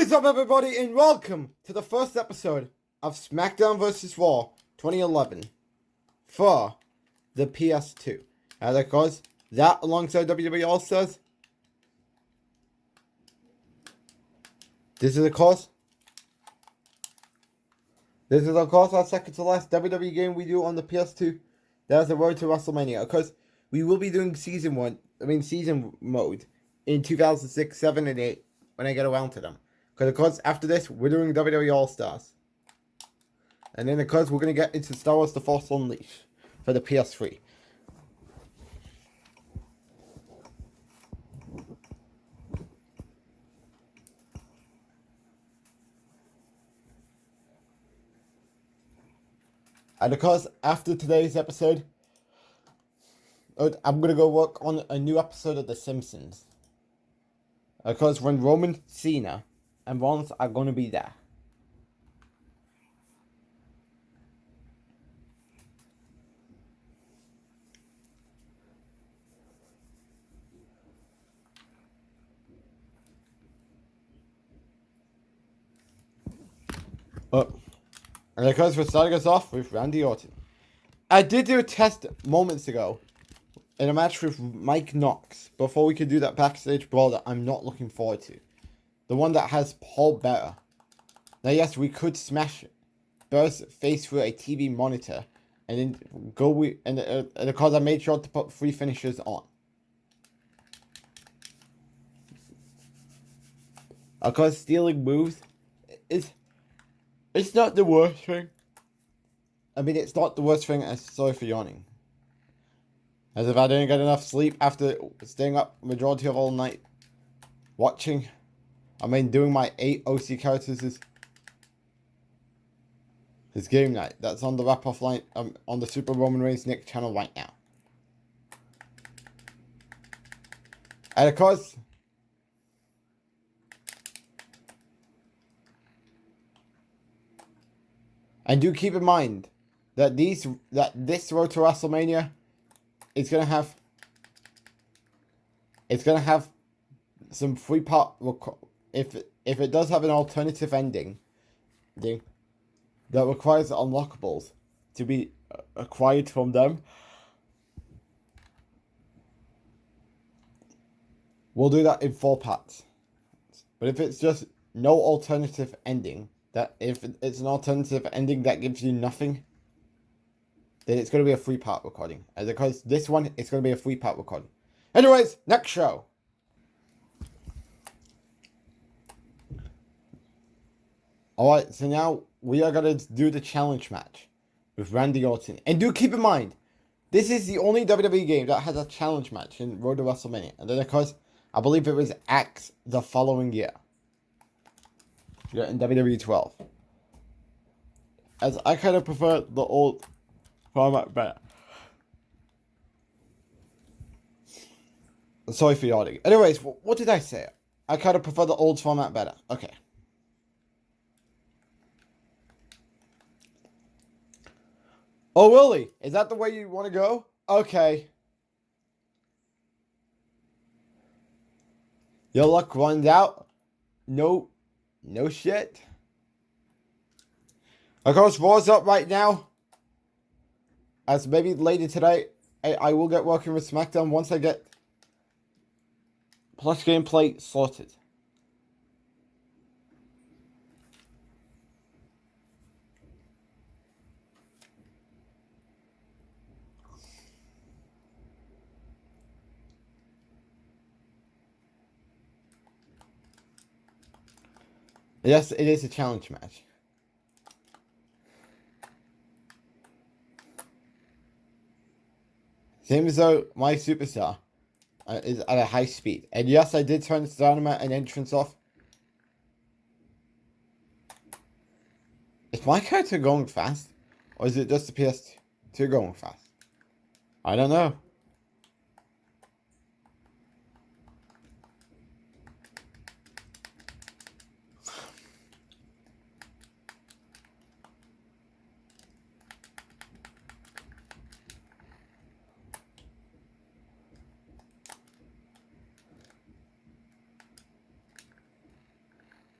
is up, everybody, and welcome to the first episode of Smackdown vs. Raw 2011 for the PS2. And of course, that alongside WWE All-Stars. This is of course our second to last WWE game we do on the PS2. That's the Road to Wrestlemania. Of course, we will be doing season mode in 2006, 7, and 8 when I get around to them. Because of course, after this, we're doing WWE All-Stars. And then of course, we're going to get into Star Wars The Force Unleashed for the PS3. And of course, after today's episode, I'm going to go work on a new episode of The Simpsons. Of course, when Roman, Cena, and Rollins are going to be there. And of course, we're starting us off with Randy Orton. I did do a test moments ago in a match with Mike Knox before we could do that backstage brawl that I'm not looking forward to. The one that has Paul Bearer. Now, yes, we could smash Bear's face through a TV monitor and then go and of course I made sure to put 3 finishers on. Of course, stealing moves it's not the worst thing. I mean, it's not the worst thing. Sorry for yawning. As if I didn't get enough sleep after staying up majority of all night watching. I mean, doing my 8 OC characters is game night. That's on the wrap-off line on the Super Roman Reigns Nick channel right now. And of course, and do keep in mind that this Road to WrestleMania is gonna have some 3-part if it does have an alternative ending that requires unlockables to be acquired from them. We'll do that in 4 parts. But if it's just no alternative ending, that if it's an alternative ending that gives you nothing, then it's going to be a 3-part recording. And because this one, it's going to be a 3-part recording. Anyways, next show. Alright, so now we are going to do the challenge match with Randy Orton. And do keep in mind, this is the only WWE game that has a challenge match in Road to WrestleMania. And then of course, I believe it was X the following year. Yeah, in WWE 12. As I kind of prefer the old format better. Sorry for yawning. Anyways, what did I say? I kind of prefer the old format better. Okay. Oh, really? Is that the way you want to go? Okay. Your luck runs out? No shit. Of course, Raw's up right now. As maybe later today, I will get working with Smackdown once I get Plus gameplay sorted. Yes, it is a challenge match. Same as though my superstar is at a high speed. And yes, I did turn the dynamite and entrance off. Is my character going fast? Or is it just the PS2 going fast? I don't know.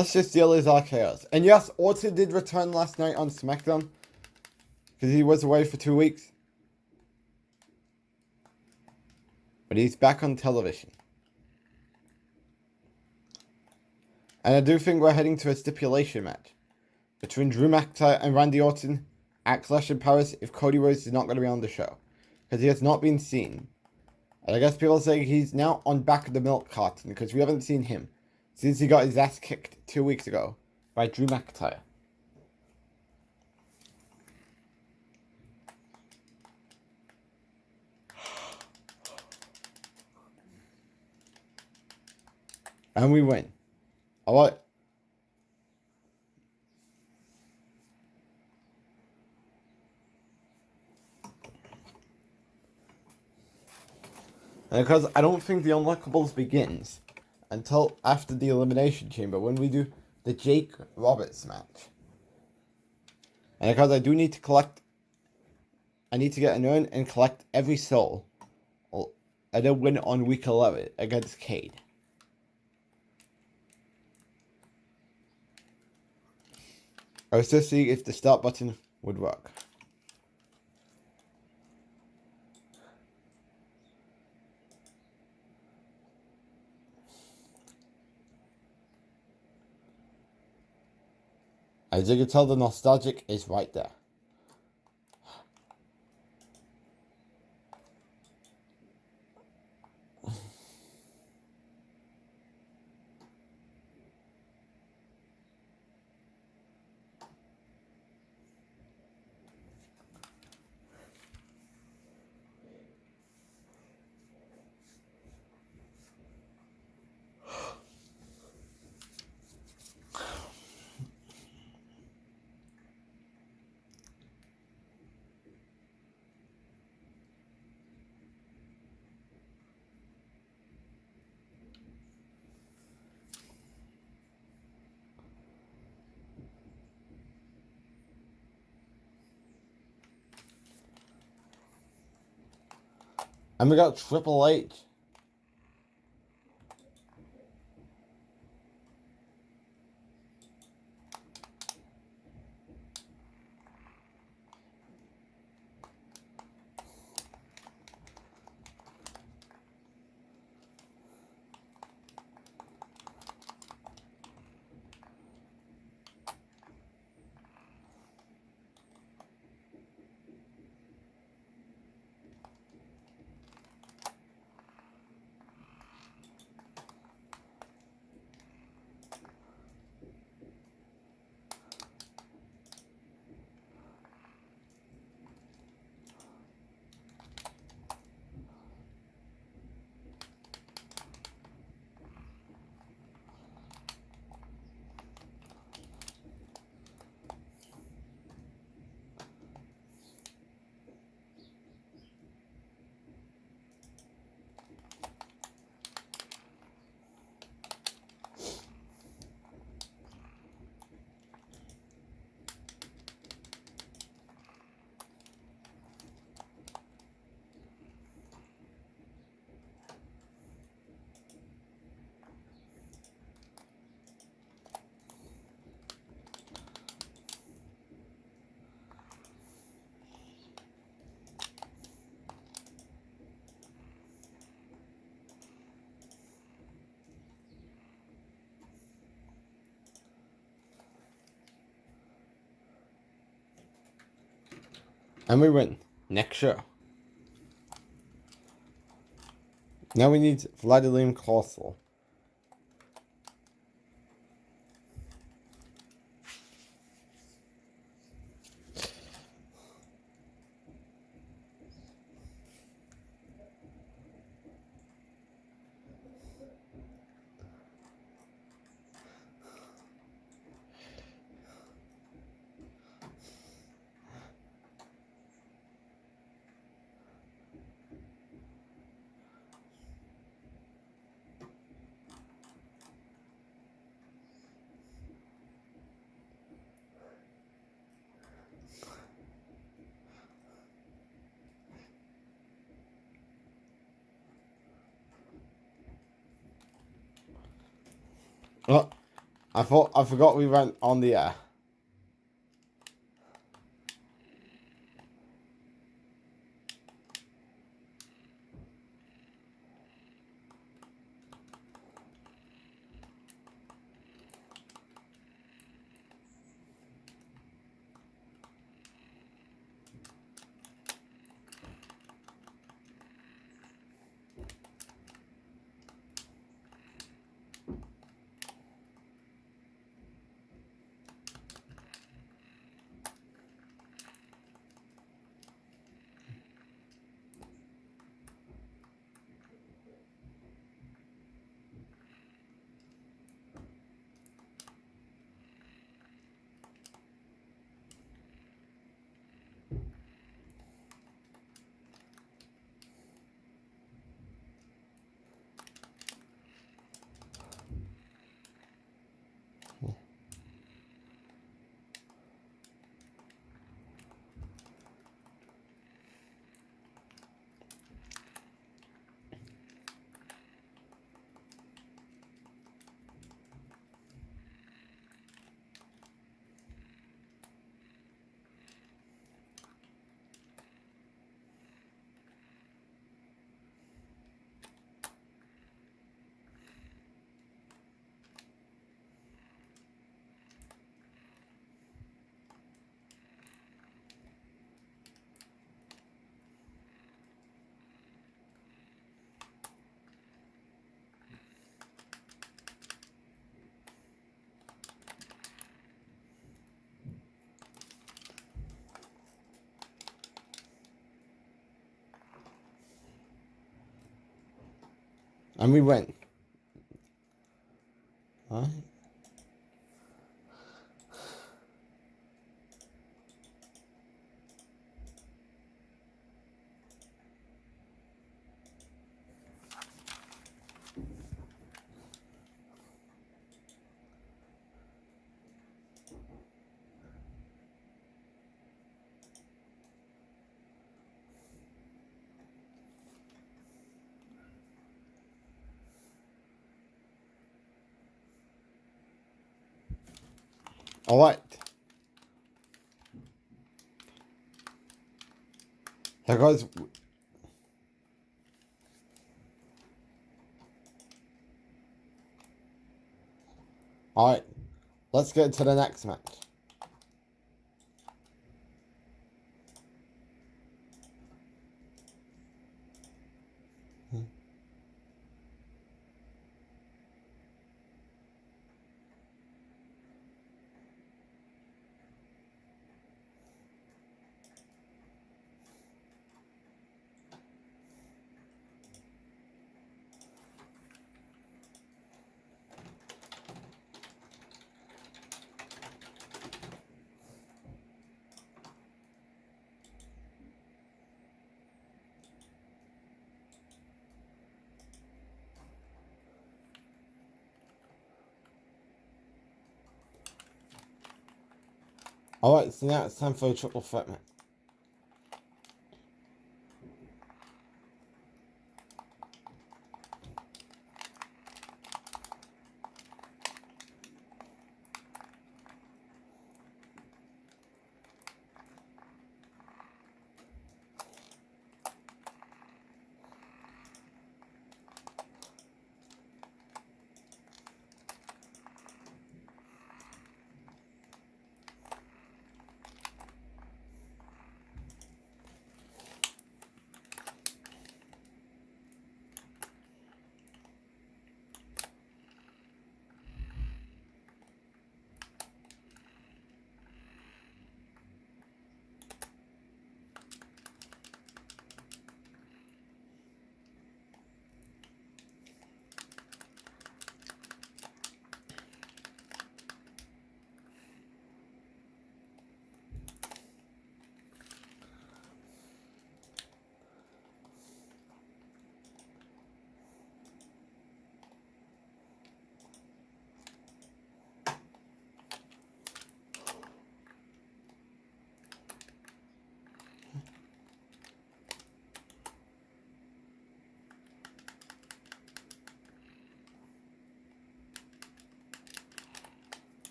Let's just deal with our chaos. And yes, Orton did return last night on Smackdown. Because he was away for 2 weeks. But he's back on television. And I do think we're heading to a stipulation match between Drew McIntyre and Randy Orton at Clash in Paris if Cody Rhodes is not going to be on the show. Because he has not been seen. And I guess people say he's now on back of the milk carton because we haven't seen him since he got his ass kicked 2 weeks ago by Drew McIntyre. And we win. Alright. And because I don't think the Unlockables begins until after the Elimination Chamber when we do the Jake Roberts match. And because I do need to collect, I need to get an urn and collect every soul. And then win on week 11 against Cade. I was just seeing if the start button would work. As you can tell, the nostalgic is right there. And we got Triple H. And we win. Next show. Now we need Vladimir Kozlov. Oh, I forgot we went on the air. And we win. Alright. Alright. So guys, alright, let's get to the next match. Alright, so now it's time for a triple threat match.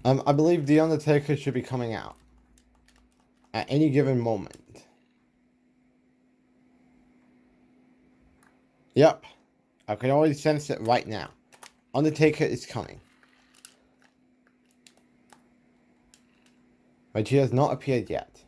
I believe the Undertaker should be coming out at any given moment. Yep, I can already sense it right now. Undertaker is coming. But he has not appeared yet.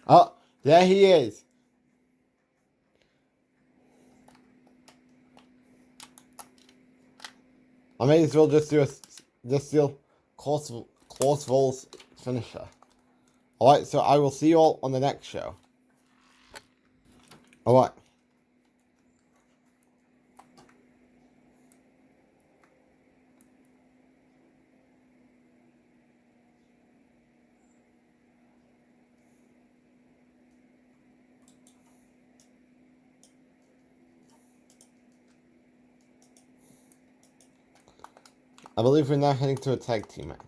Oh, there he is. I may as well just do Clausewell's finisher. Alright, so I will see you all on the next show. Alright. I believe we're now heading to a tag team match.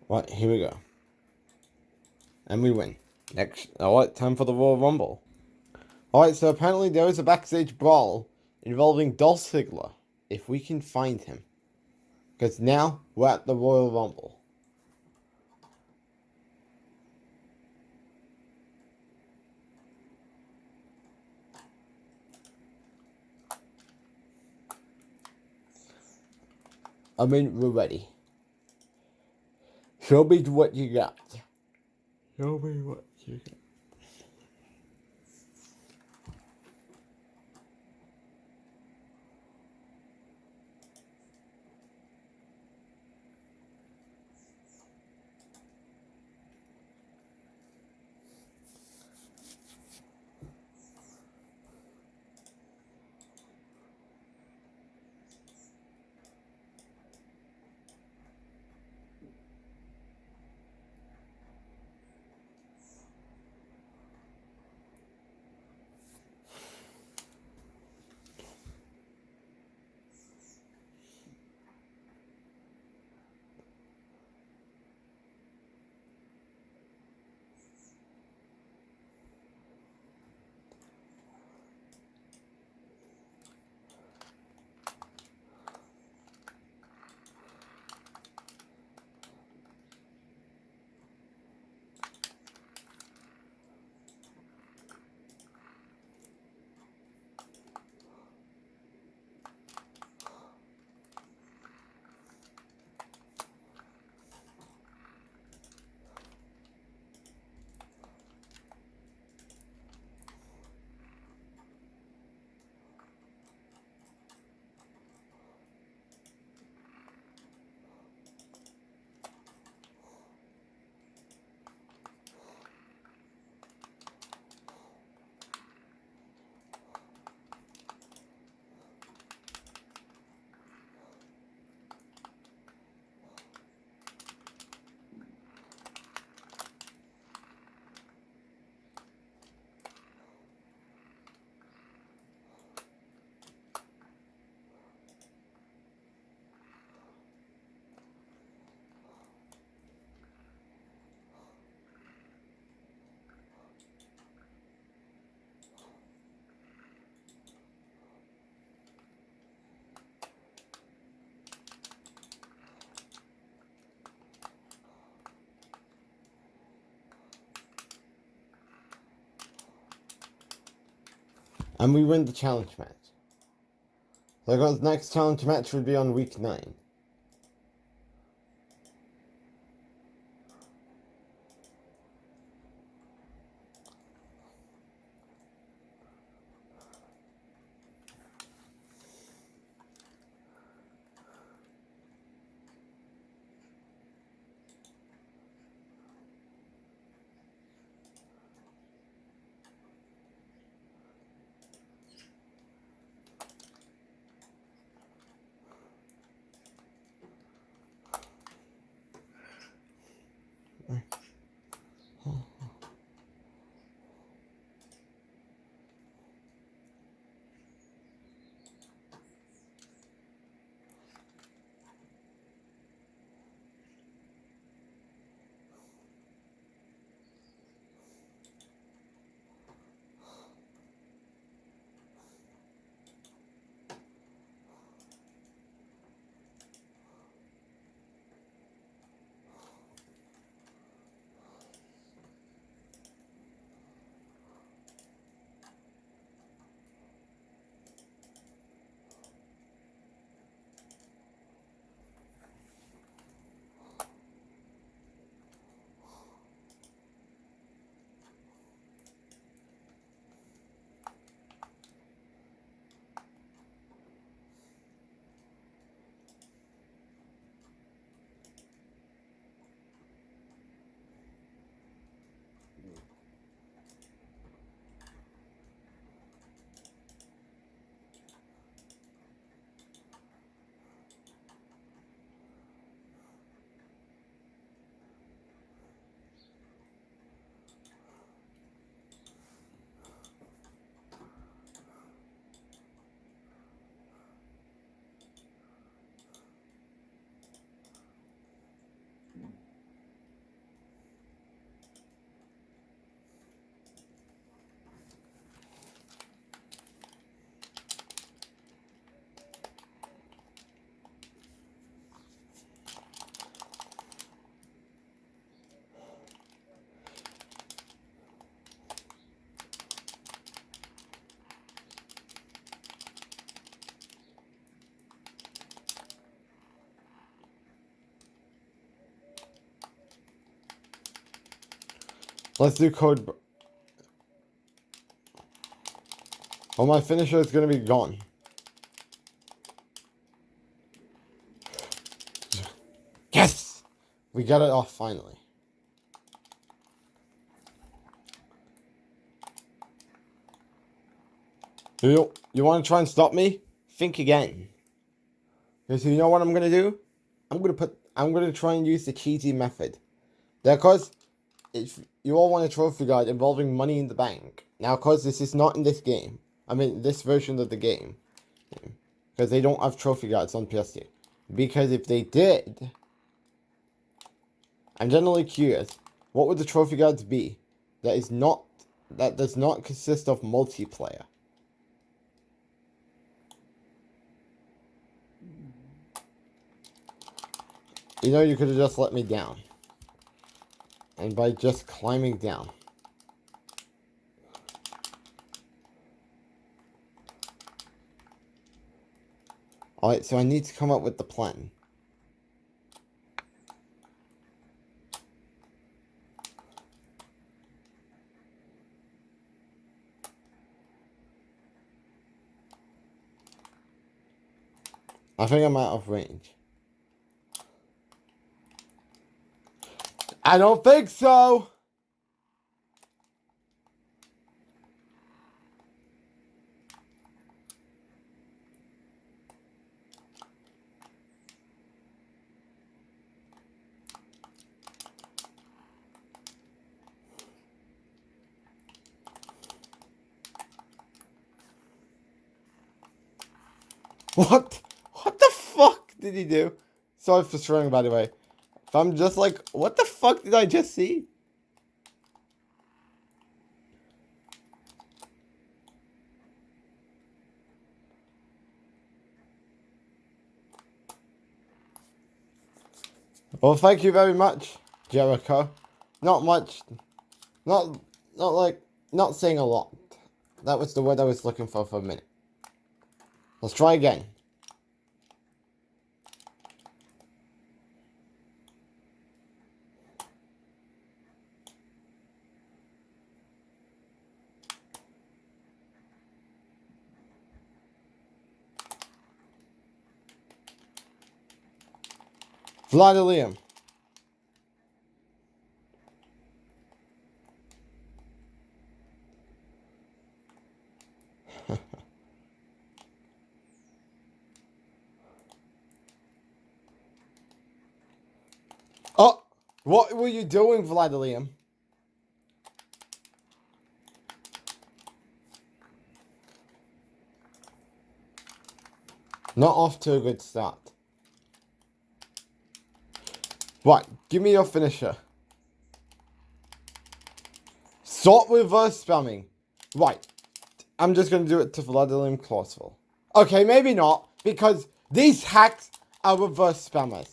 Right, here we go. And we win. Next, alright, time for the Royal Rumble. Alright, so apparently there is a backstage brawl involving Dolph Ziggler, if we can find him. Because now, we're at the Royal Rumble. I mean, we're ready. Show me what you got. Show me what you got. And we win the challenge match. So I got the next challenge match would be on week 9. Let's do code. Oh, my finisher is going to be gone. Yes! We got it off finally. You want to try and stop me? Think again. Because you know what I'm going to do? I'm going to try and use the cheesy method. Because if you all want a trophy guide involving money in the bank. Now, because this is not in this game. I mean, this version of the game. Because they don't have trophy guides on PS2. Because if they did, I'm generally curious, what would the trophy guides be that does not consist of multiplayer? You know, you could have just let me down. And by just climbing down. Alright, so I need to come up with the plan. I think I'm out of range. I don't think so! What the fuck did he do? Sorry for swearing, by the way. If I'm just like, what the fuck did I just see? Well, thank you very much, Jericho. Not much. Not saying a lot. That was the word I was looking for a minute. Let's try again. Vladimir. Oh, what were you doing, Vladimir? Not off to a good start. Right, give me your finisher. Stop reverse spamming. Right, I'm just going to do it to Vladimir Clauseville. Okay, maybe not, because these hacks are reverse spammers.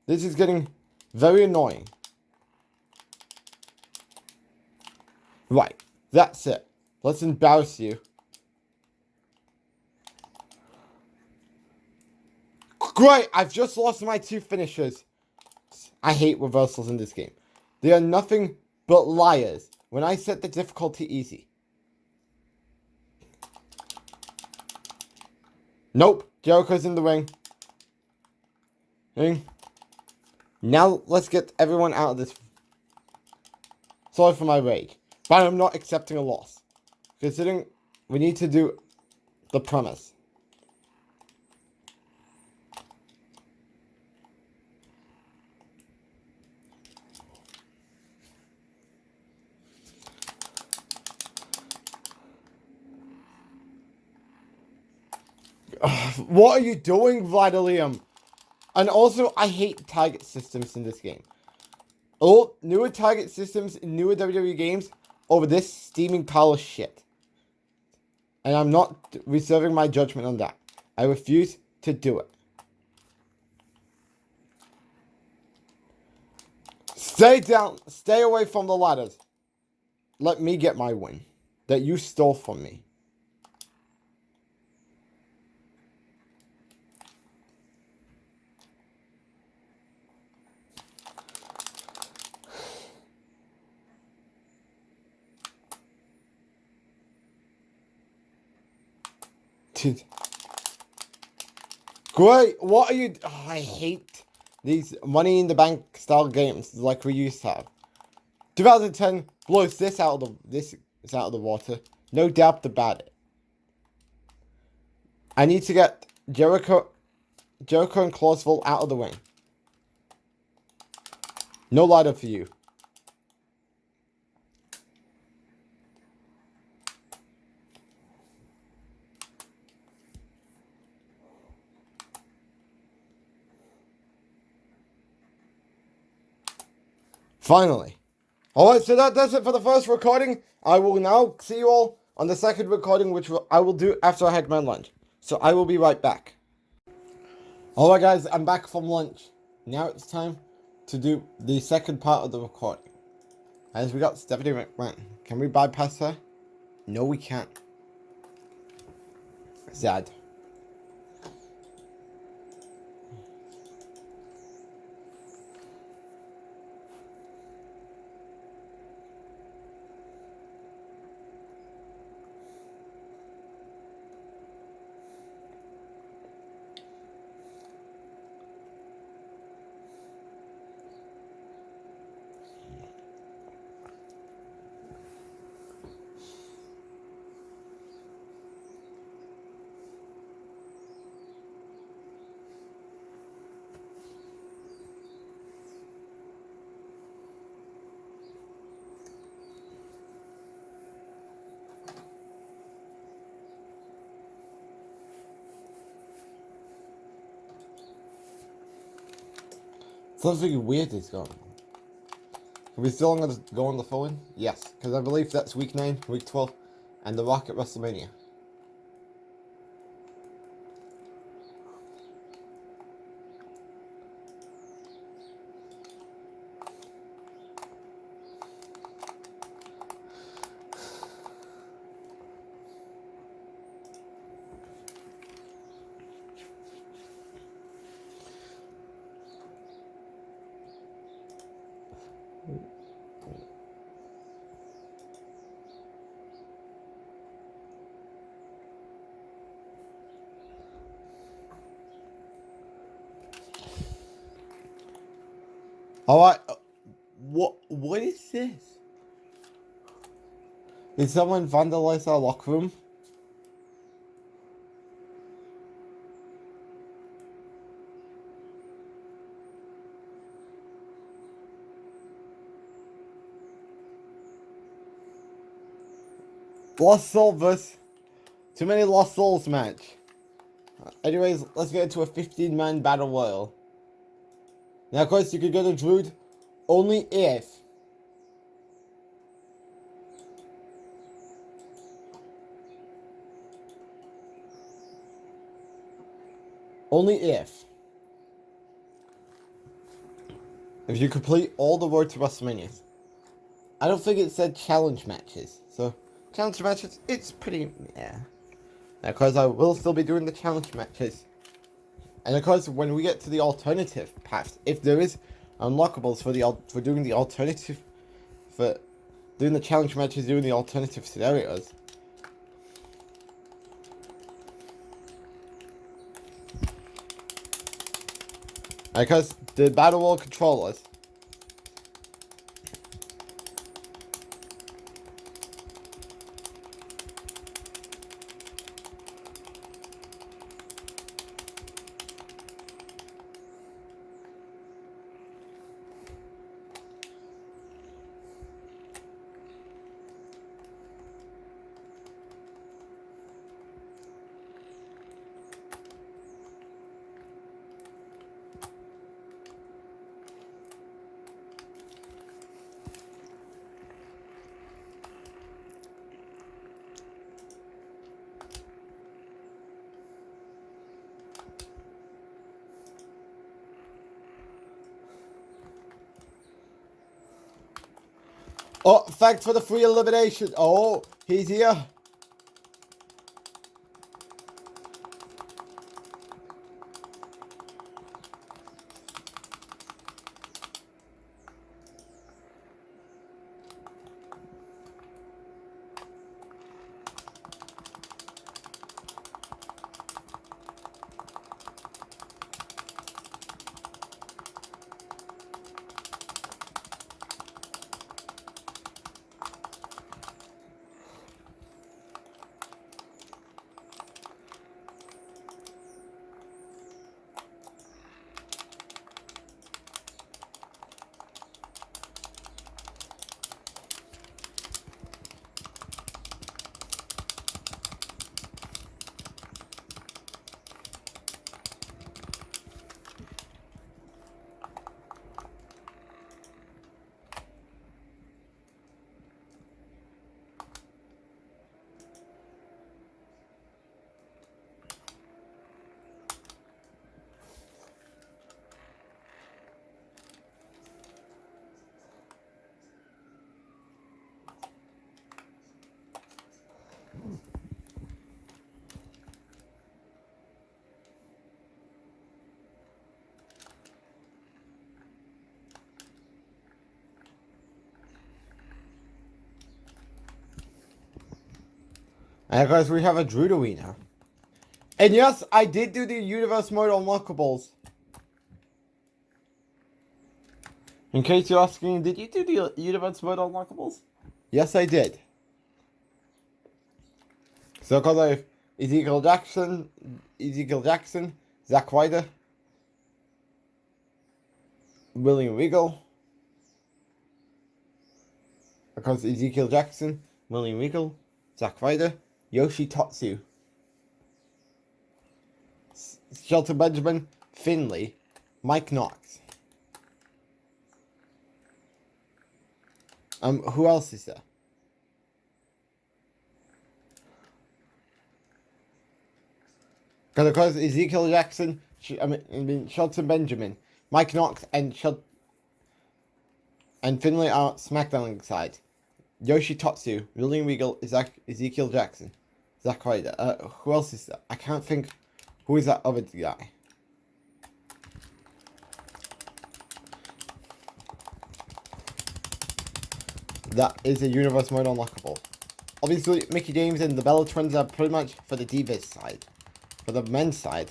This is getting very annoying. Right, that's it. Let's embarrass you. Great, I've just lost my 2 finishers. I hate reversals in this game. They are nothing but liars when I set the difficulty easy. Nope, Jericho's in the ring. Now let's get everyone out of this. Sorry for my rage, but I'm not accepting a loss. Considering we need to do the premise. What are you doing, Vladimir? And also, I hate target systems in this game. All newer target systems in newer WWE games over this steaming pile of shit. And I'm not reserving my judgment on that. I refuse to do it. Stay down. Stay away from the ladders. Let me get my win that you stole from me. Great. What are you? Oh, I hate these Money in the Bank style games like we used to have. 2010 blows this out of the water. No doubt about it. I need to get Jericho and Clauseville out of the ring. No ladder for you. Finally. Alright, so that does it for the first recording. I will now see you all on the second recording, which I will do after I had my lunch. So I will be right back. Alright guys, I'm back from lunch. Now it's time to do the second part of the recording. As we got Stephanie McMahon. Can we bypass her? No, we can't. Sad. Something weird is going on. Are we still going to go on the phone? Yes, because I believe that's week 9, week 12, and The Rock at Wrestlemania. Alright. What is this? Did someone vandalize our locker room? Lost Souls. Too many Lost Souls match. Anyways, let's get into a 15-man battle royal. Now, of course, you could go to Druid only if if you complete all the Road to WrestleMania. I don't think it said challenge matches. So, challenge matches, it's pretty, yeah. Now, of course, I will still be doing the challenge matches. And of course, when we get to the alternative paths, if there is unlockables for doing the alternative, for doing the challenge matches, doing the alternative scenarios. Because the Battle Royale controllers. Oh, thanks for the free elimination. Oh, he's here. And guys, we have a Druid Arena. And yes, I did do the Universe Mode unlockables. In case you're asking, did you do the Universe Mode unlockables? Yes, I did. So, because I have Ezekiel Jackson, Zack Ryder, William Regal. Because Ezekiel Jackson, William Regal, Zack Ryder, Yoshi Tatsu, Shelton Benjamin, Finley, Mike Knox. Who else is there? Because of course Ezekiel Jackson, Shelton Benjamin, Mike Knox, and Finley are Smackdown side. Yoshi Tatsu, William Regal, Ezekiel Jackson, Zack Ryder. Who else is there? I can't think. Who is that other guy? That is a Universe Mode unlockable. Obviously, Mickey James and the Bella Twins are pretty much for the Divas side. For the men's side,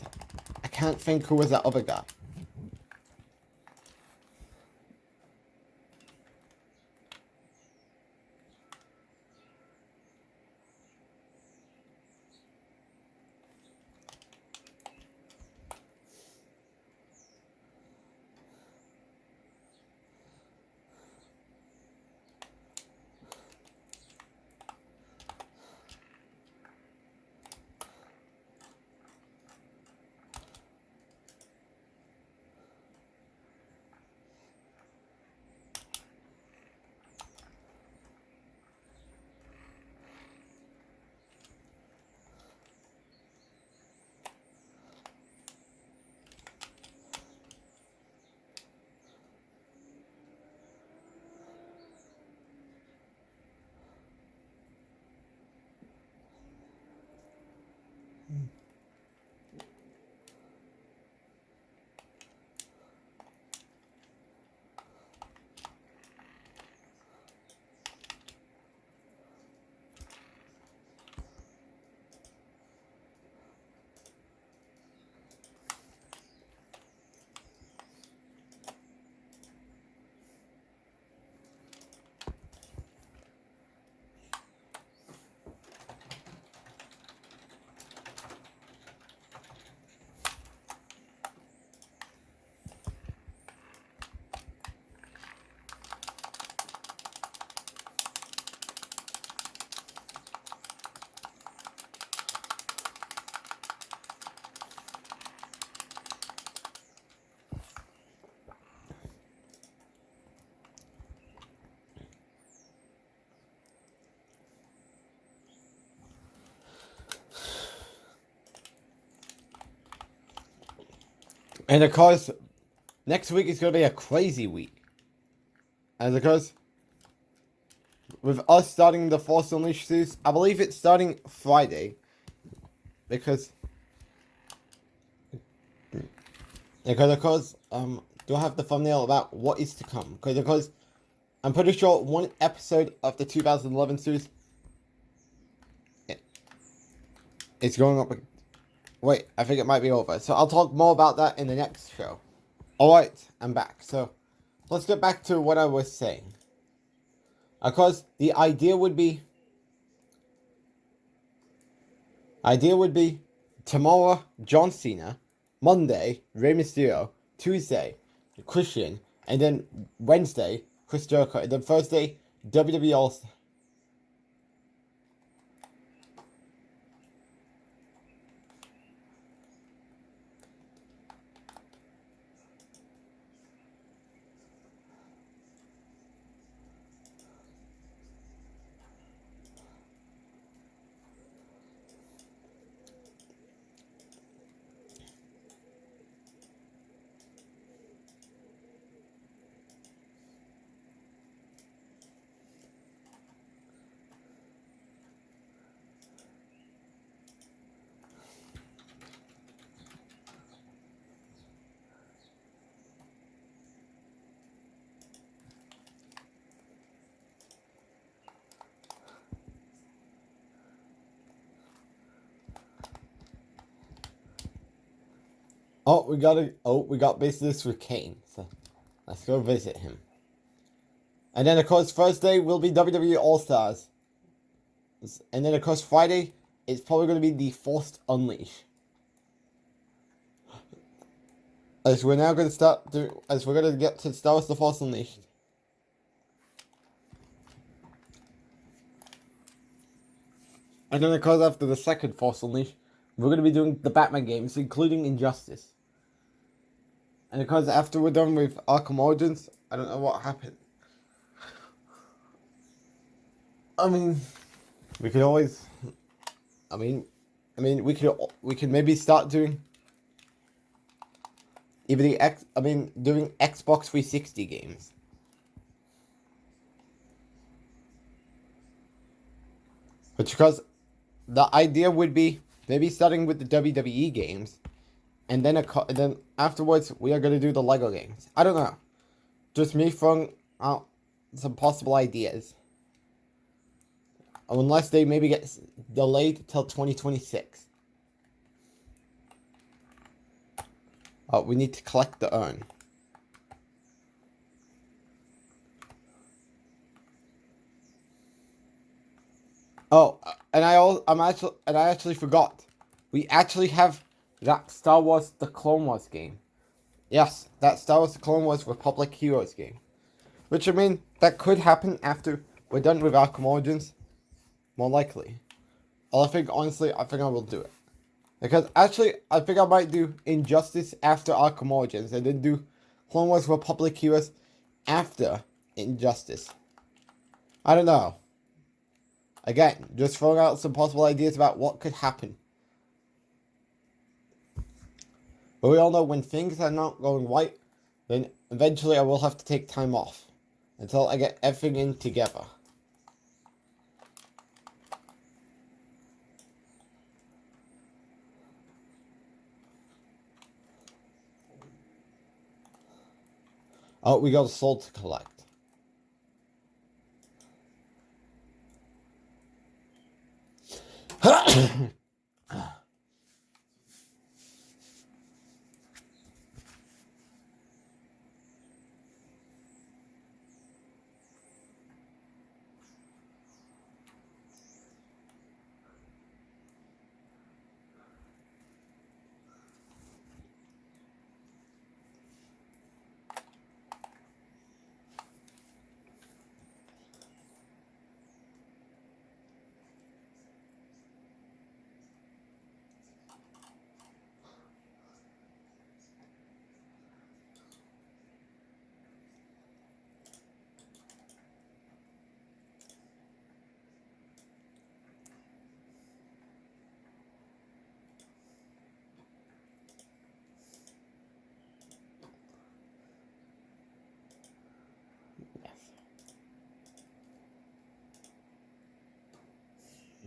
I can't think who was that other guy. And of course, next week is going to be a crazy week. And of course, with us starting the Force Unleashed series, I believe it's starting Friday. Because of course, do I have the thumbnail about what is to come? Because of course, I'm pretty sure one episode of the 2011 series is going up. Wait, I think it might be over. So I'll talk more about that in the next show. Alright, I'm back. So let's get back to what I was saying. Of course, the idea would be tomorrow, John Cena, Monday, Rey Mysterio, Tuesday, Christian, and then Wednesday, Chris Jericho, and then Thursday, WWE All-Star. We got business with Kane. So let's go visit him. And then of course Thursday will be WWE All Stars. And then of course Friday it's probably going to be the Forced Unleash. As we're now going to as we're going to get to Star Wars The Force Unleashed. And then of course after the second Force Unleashed, we're going to be doing the Batman games, including Injustice. And of course after we're done with Arkham Origins, I don't know what happened. I mean, we could always. We could maybe start doing either doing Xbox 360 games. But because the idea would be maybe starting with the WWE games, and then afterwards we are gonna do the Lego games. I don't know, just me throwing out some possible ideas. Unless they maybe get delayed till 2026. We need to collect the urn. Oh, and I actually forgot. We actually have that Star Wars The Clone Wars game. Yes, that Star Wars The Clone Wars Republic Heroes game. Which that could happen after we're done with Arkham Origins. More likely. Honestly, I think I will do it. Because actually, I think I might do Injustice after Arkham Origins, and then do Clone Wars Republic Heroes after Injustice. I don't know. Again, just throwing out some possible ideas about what could happen. But we all know when things are not going right, then eventually I will have to take time off. Until I get everything in together. Oh, we got a soul to collect.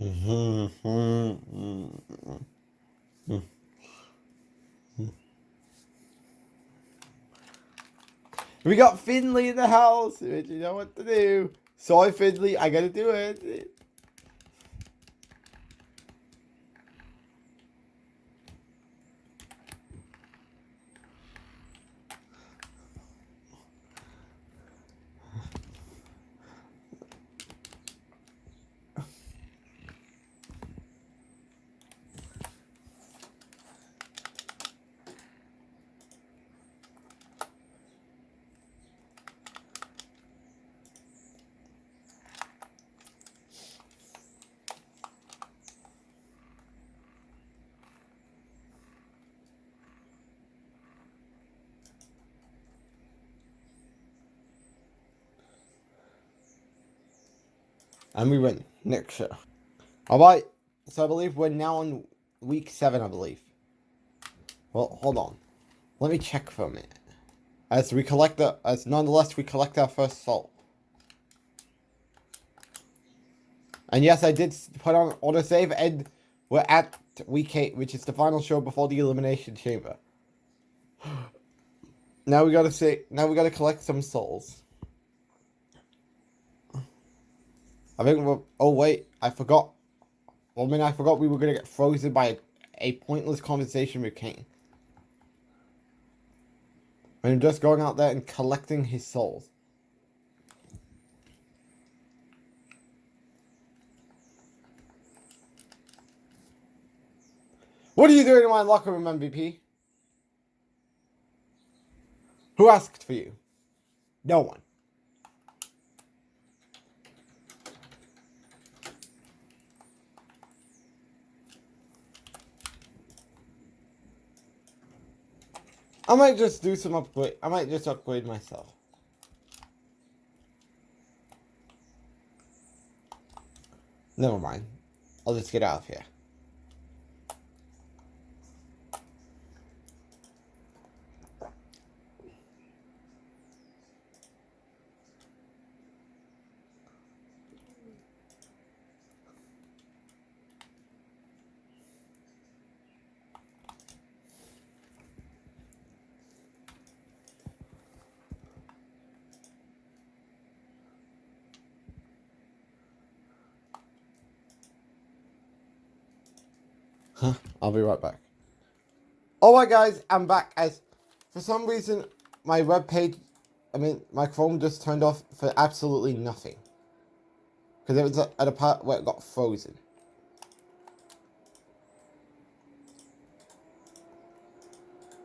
We got Finley in the house. You know what to do. Sorry, Finley. I gotta do it. And we win. Next show. Alright. So I believe we're now on week 7, I believe. Well, hold on. Let me check for a minute. As nonetheless we collect our first soul. And yes, I did put on autosave, and we're at week 8, which is the final show before the Elimination Chamber. Now we gotta collect some souls. I think oh wait, I forgot. Well, I forgot we were gonna get frozen by a pointless conversation with Kane. I'm just going out there and collecting his souls. What are you doing in my locker room, MVP? Who asked for you? No one. I might just do some upgrade. I might just upgrade myself. Never mind. I'll just get out of here. I'll be right back. Alright guys, I'm back. As for some reason my my Chrome just turned off for absolutely nothing. Because it was at a part where it got frozen.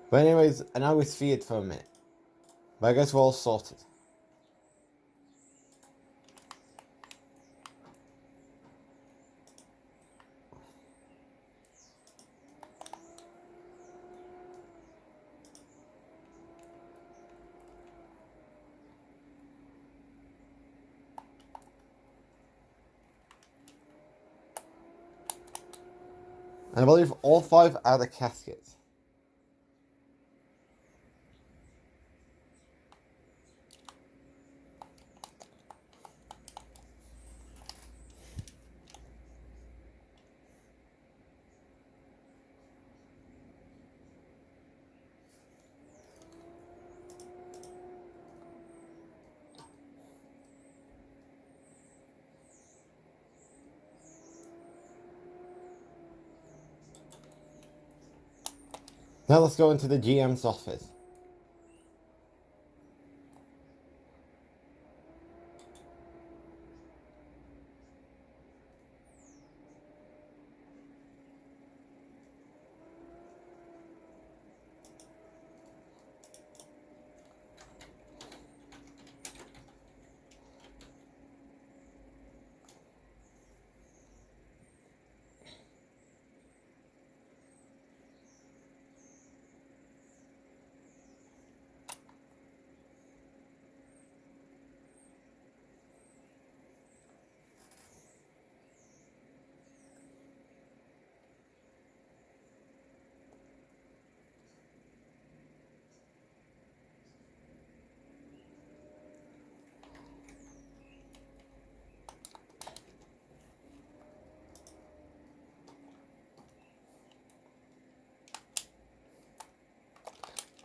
But anyways, and I was feared for a minute. But I guess we're all sorted. And I believe all 5 are the caskets. Now let's go into the GM's office.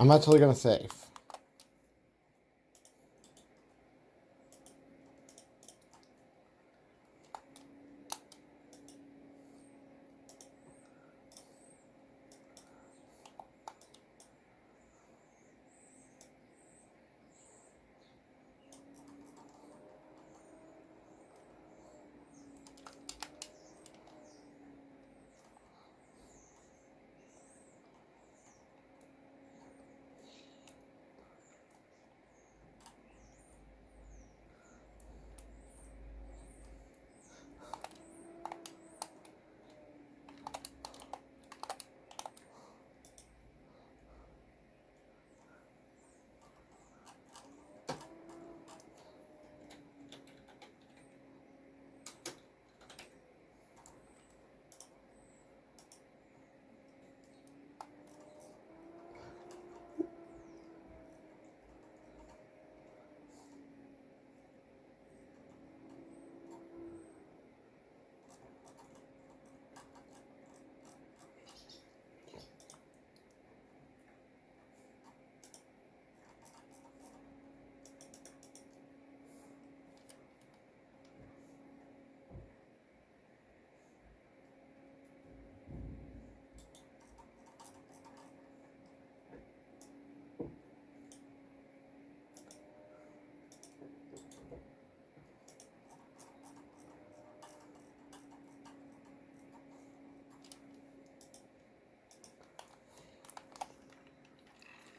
I'm actually gonna save.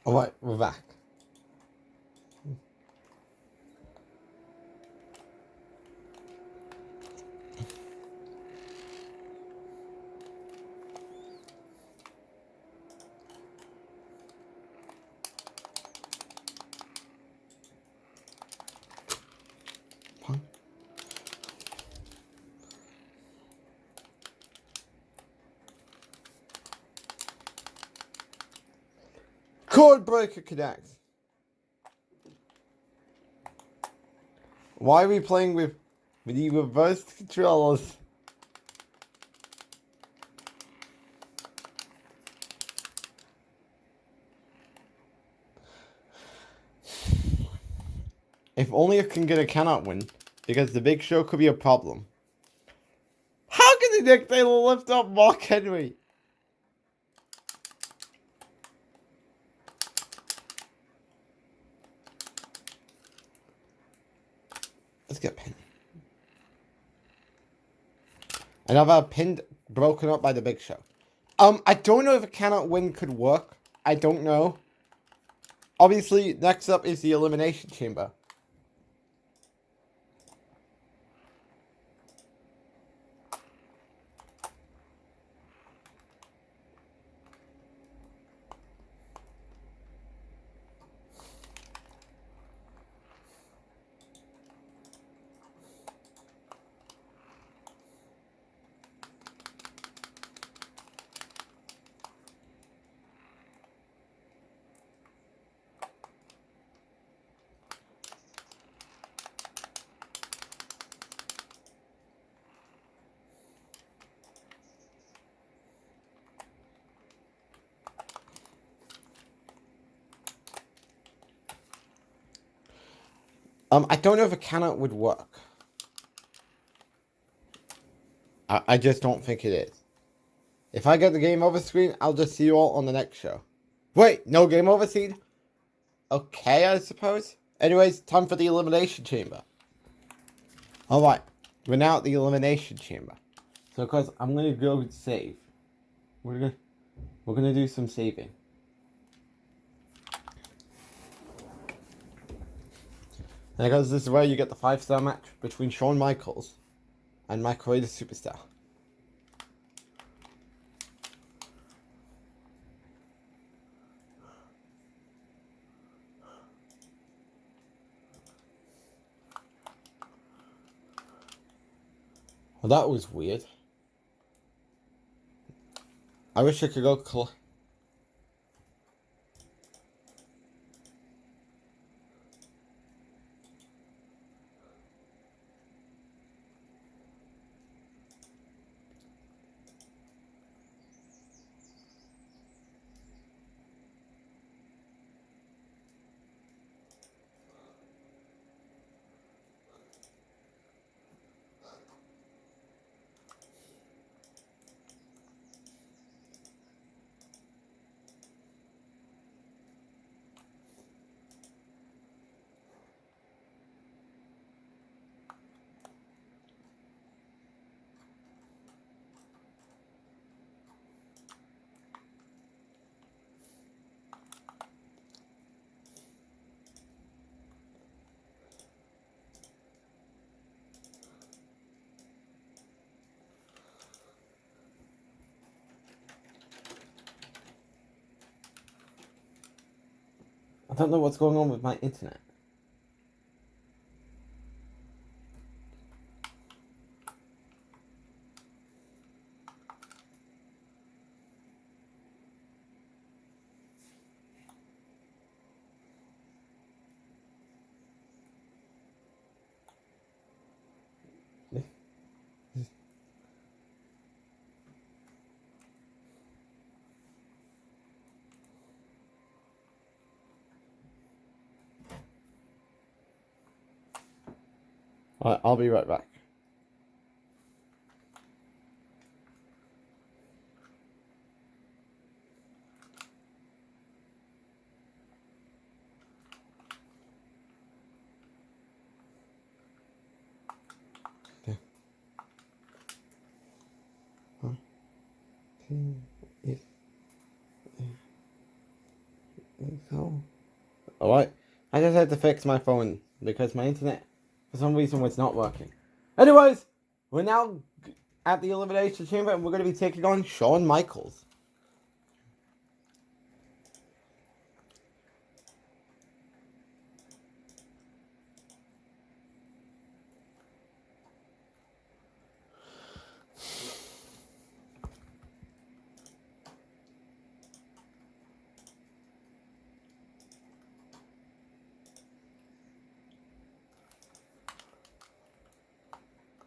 Alright, we're back. Code breaker connects. Why are we playing with the reverse controllers? If only I can get a cannot win, because the Big Show could be a problem. How can the Nick Taylor lift up Mark Henry? Let's get pinned. Another pinned, broken up by the Big Show. I don't know if a cannot win could work. I don't know. Obviously, next up is the Elimination Chamber. I don't know if a cannot would work. I just don't think it is. If I get the game over screen, I'll just see you all on the next show. Wait, no game over scene? Okay, I suppose. Anyways, time for the Elimination Chamber. Alright, we're now at the Elimination Chamber. So, guys, I'm gonna go save. We're gonna do some saving. And guys, this is where you get the 5-star match between Shawn Michaels and Mike Ray, the Superstar. Well, that was weird. I wish I could go don't know what's going on with my internet. Alright, I'll be right back. Alright, I just had to fix my phone because my internet, for some reason, was not working. Anyways, we're now at the Elimination Chamber and we're going to be taking on Shawn Michaels.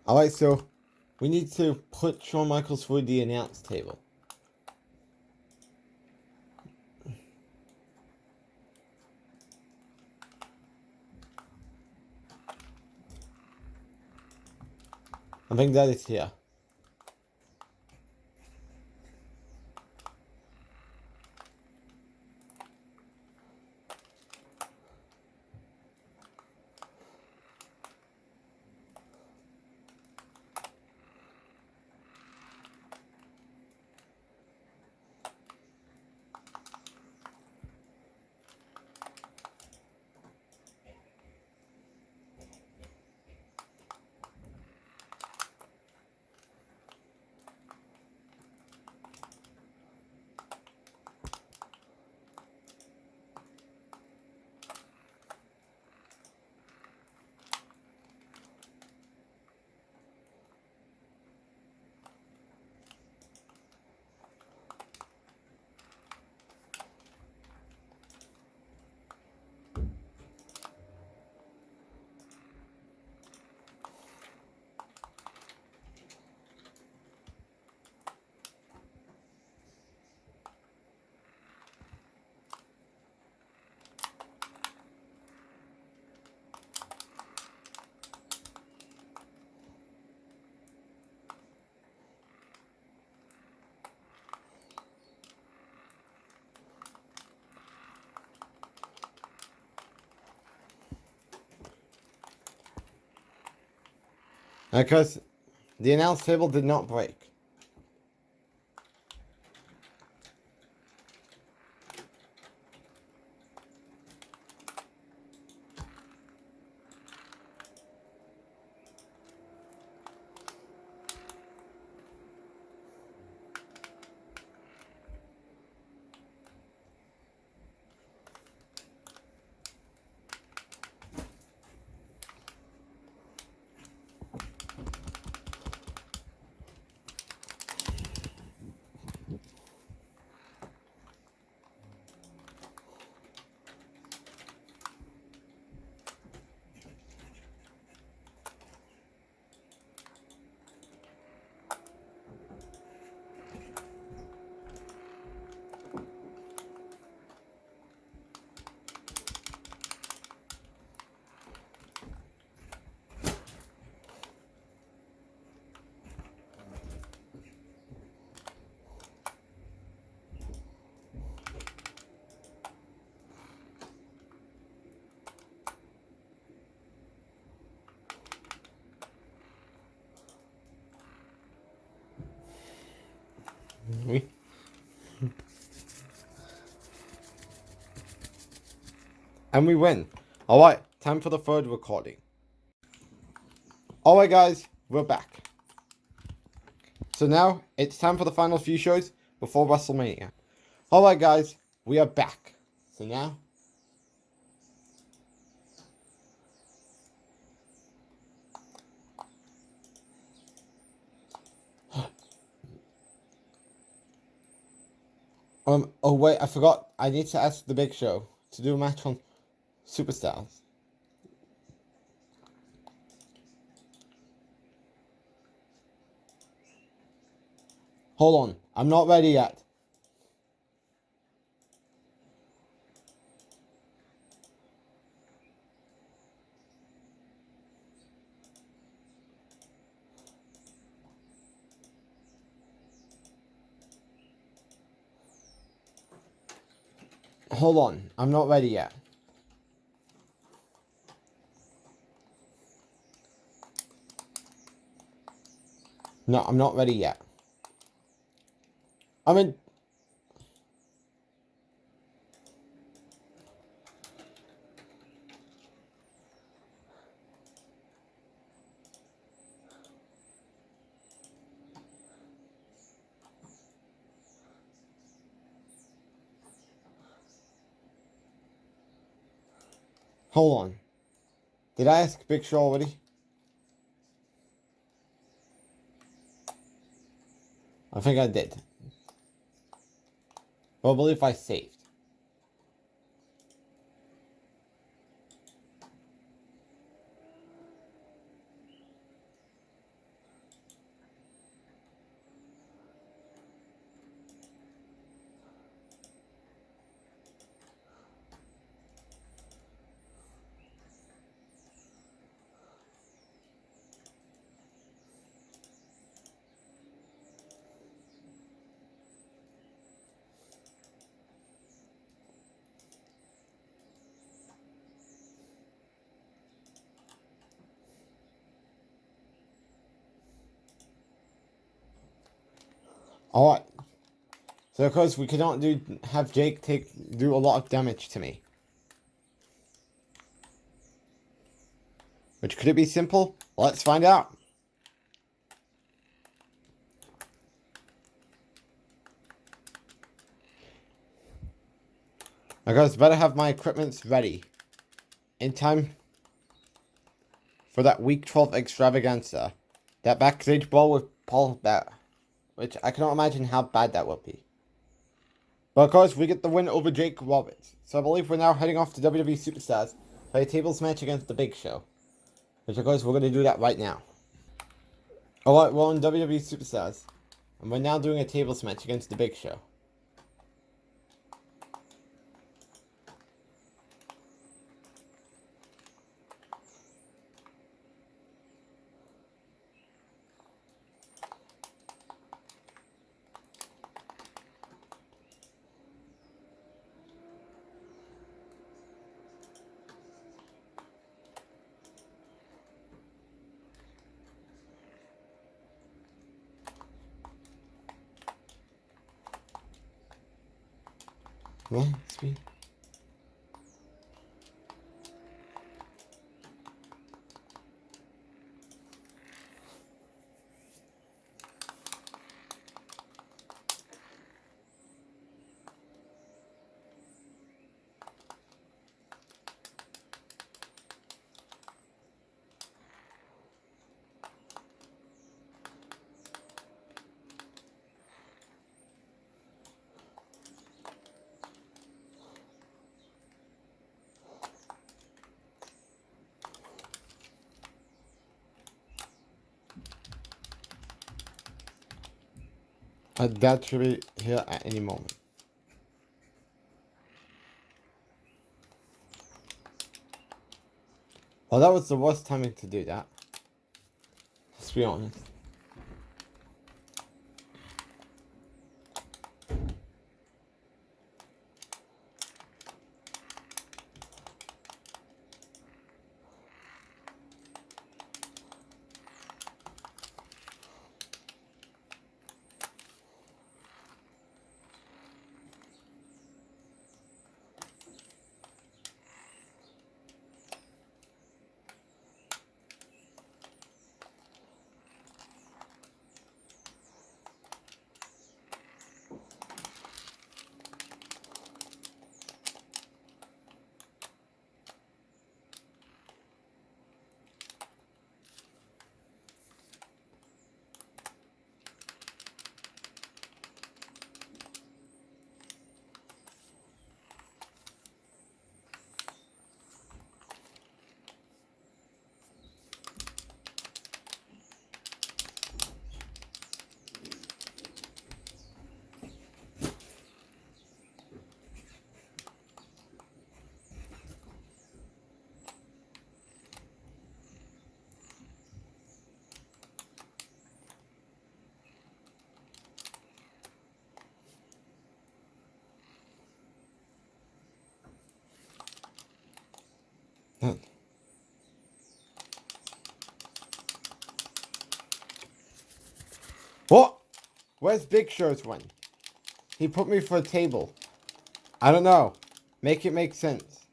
Alright, so we need to put Shawn Michaels through the announce table. I think that is here. Because the announce table did not break. And we win. Alright, time for the third recording. Alright guys, we're back. So now, it's time for the final few shows before WrestleMania. Alright guys, we are back. So now, Oh wait, I forgot. I need to ask the Big Show to do a match on Superstars. Hold on, I'm not ready yet. Hold on, I'm not ready yet. No, I'm not ready yet. I mean, hold on. Did I ask Big Show already? I think I did. But I believe I saved. Alright. So of course we cannot have Jake do a lot of damage to me. Which could it be simple? Let's find out. Because better have my equipment ready in time for that week 12 extravaganza. That backstage brawl with Paul Bear. Which I cannot imagine how bad that will be. But of course, we get the win over Jake Roberts. So I believe we're now heading off to WWE Superstars for a tables match against the Big Show. Which of course, we're going to do that right now. Alright, we're on WWE Superstars. And we're now doing a tables match against the Big Show. Yeah, sweet. That should be here at any moment. Well, that was the worst timing to do that. Let's be honest. What? Where's Big Show's win? He put me for a table. I don't know. Make it make sense.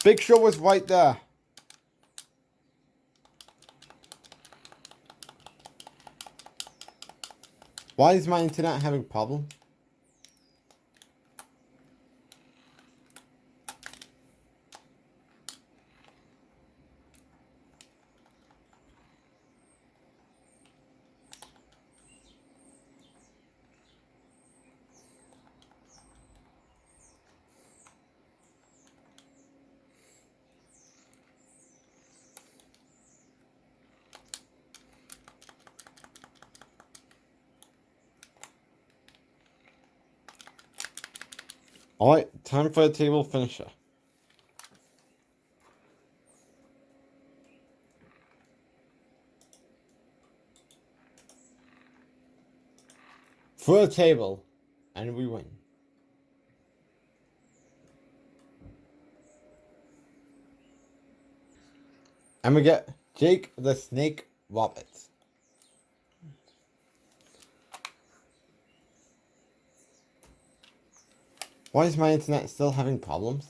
Big Show was right there. Why is my internet having problems? Alright, time for a table finisher. For a table, and we win. And we get Jake the Snake Roberts. Why is my internet still having problems?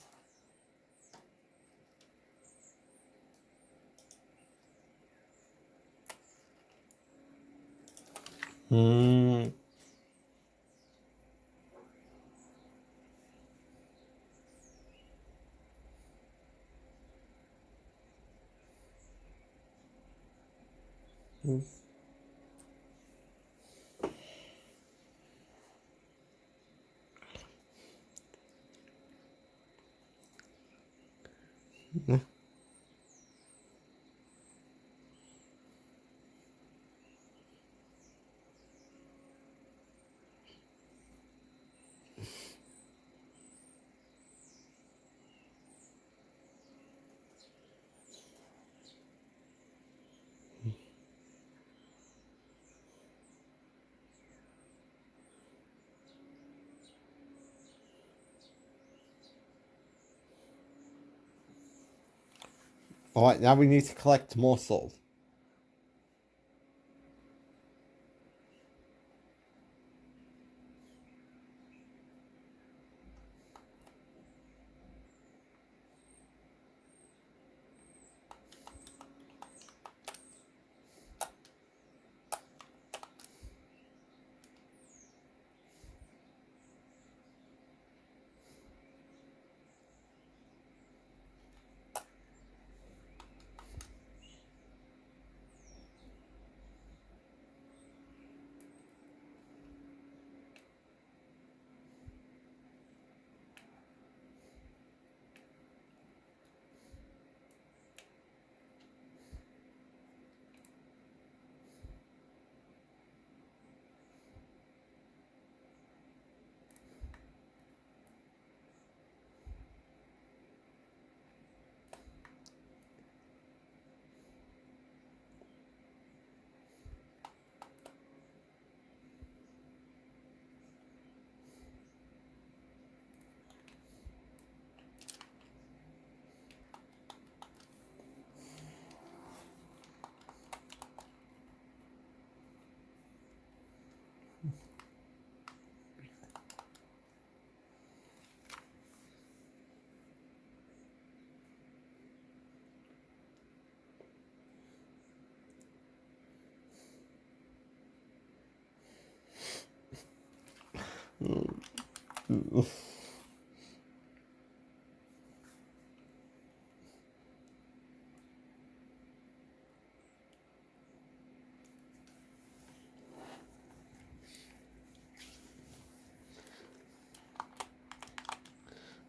Alright, now we need to collect more souls.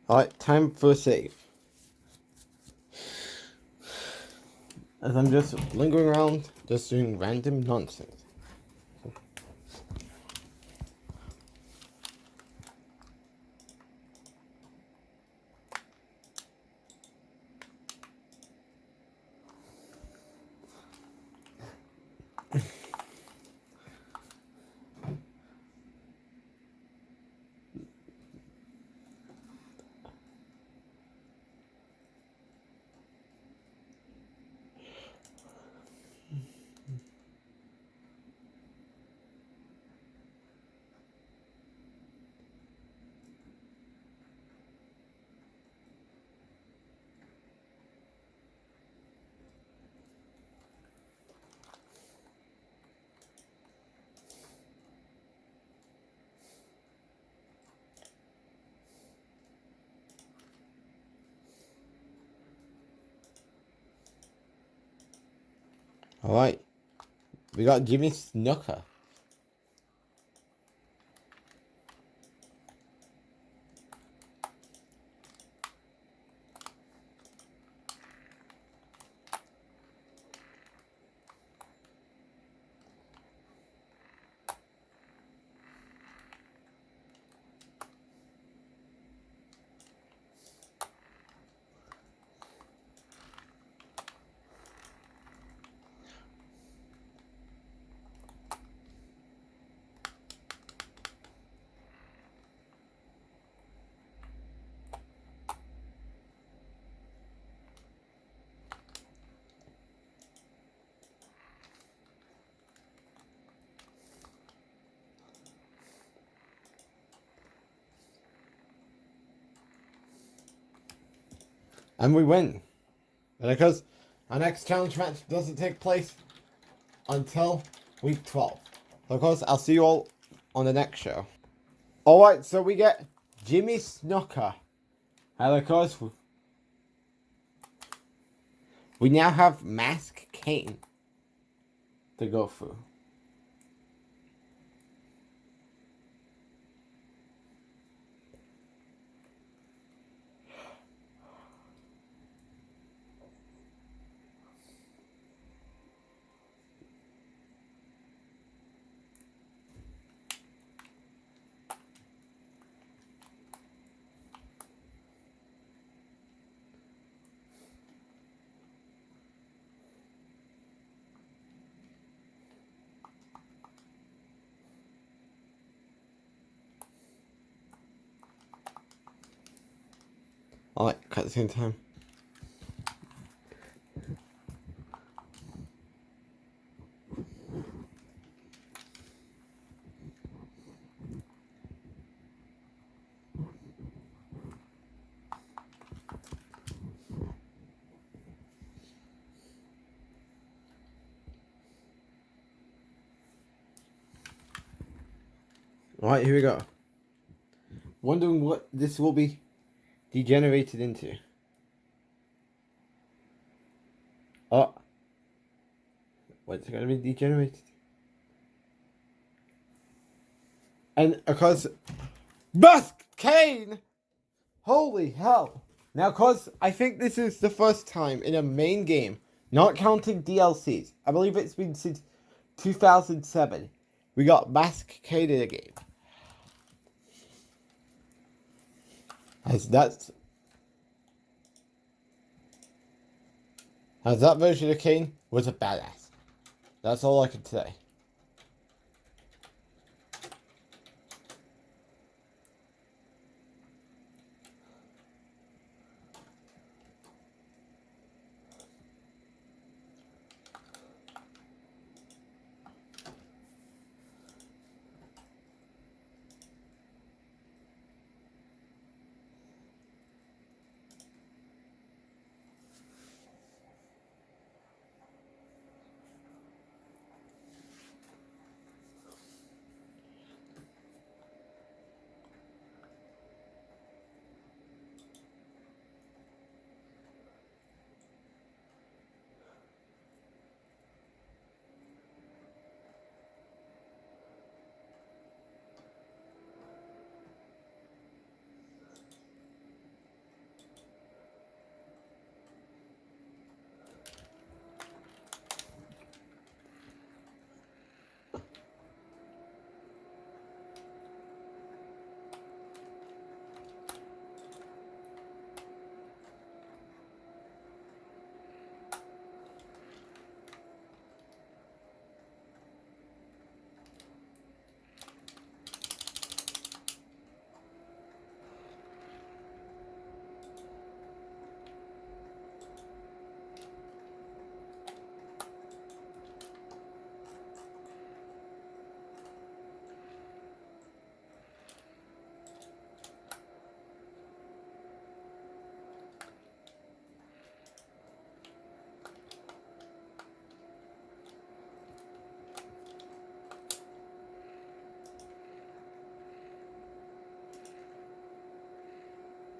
Alright, time for a save. As I'm just lingering around, just doing random nonsense. Alright. We got Jimmy Snuka. And we win. Because our next challenge match doesn't take place until week 12. So of course, I'll see you all on the next show. Alright, so we get Jimmy Snuka. And of course, we now have Mask Kane to go through. Alright, cut the same time. Alright, here we go. Wondering what this will be degenerated into. Oh. What's it going to be degenerated? And of course, Mask Kane! Holy hell. Now, of course, I think this is the first time in a main game, not counting DLCs. I believe it's been since 2007. We got Mask Kane in a game. As that version of Kane was a badass. That's all I can say.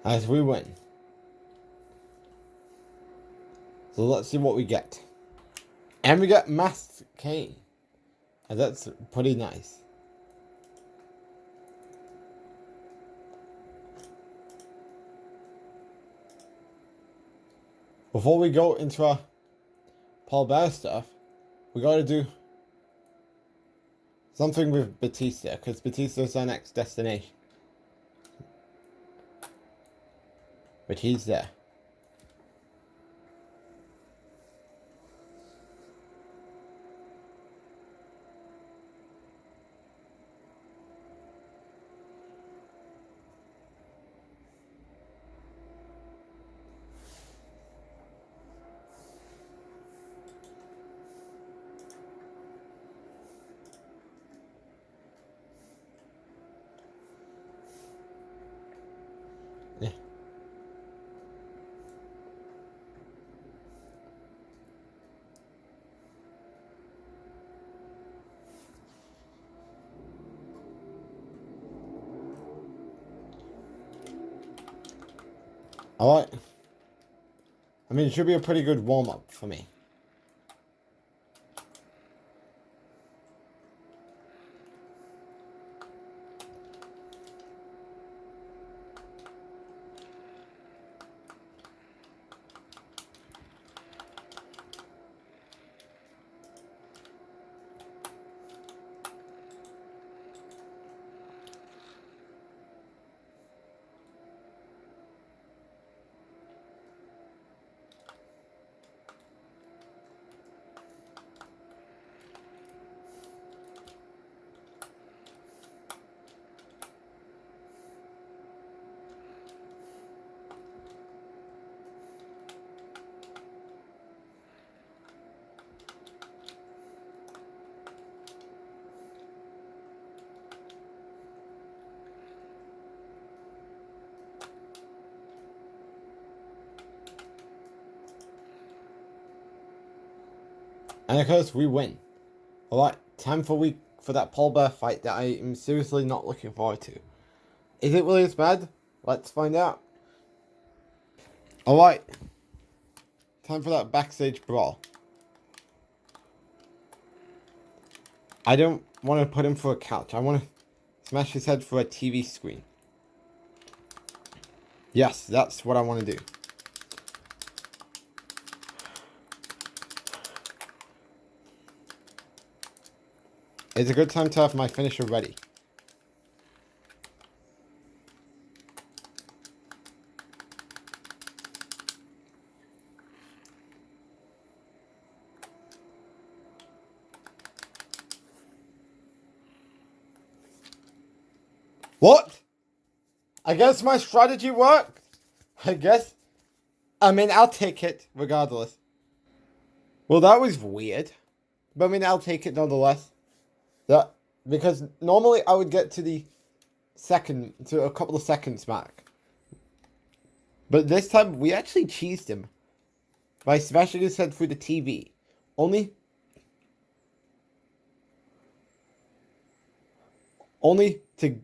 As we win. So let's see what we get. And we got Masked Kane. And that's pretty nice. Before we go into our Paul Bear stuff, we gotta do something with Batista, because Batista's our next destination. But he's there. Yeah. Alright. I mean, it should be a pretty good warm-up for me. And of course, we win. Alright, time for that Paul Bear fight that I am seriously not looking forward to. Is it really as bad? Let's find out. Alright. Time for that backstage brawl. I don't want to put him for a couch. I want to smash his head for a TV screen. Yes, that's what I want to do. It's a good time to have my finisher ready. What? I guess my strategy worked. I guess. I mean, I'll take it regardless. Well, that was weird. But I mean, I'll take it nonetheless. That because normally I would get to a couple of seconds back. But this time we actually cheesed him by smashing his head through the TV. Only to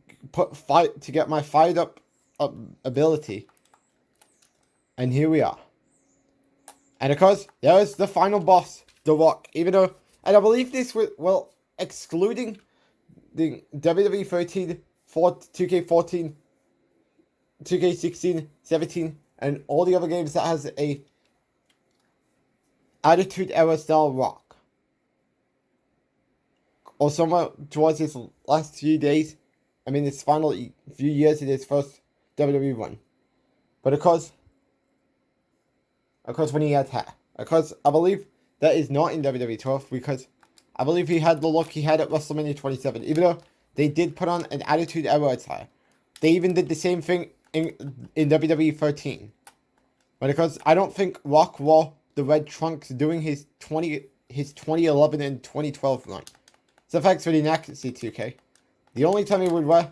get my fired up ability. And here we are. And of course, there is the final boss, The Rock. And I believe this was, well, excluding the WWE 13, 2K14, 2K16, 17, and all the other games that has a Attitude Era style Rock. Or somewhere towards his last few days. I mean, his final few years in his first WWE run. But of course, when he had hair. Of course, I believe that is not in WWE 12 because I believe he had the look he had at Wrestlemania 27. Even though they did put on an Attitude Era attire. They even did the same thing in WWE 13. But of course, I don't think Rock wore the red trunks during his 2011 and 2012 run. So thanks for the inaccuracy, 2K. The only time he would wear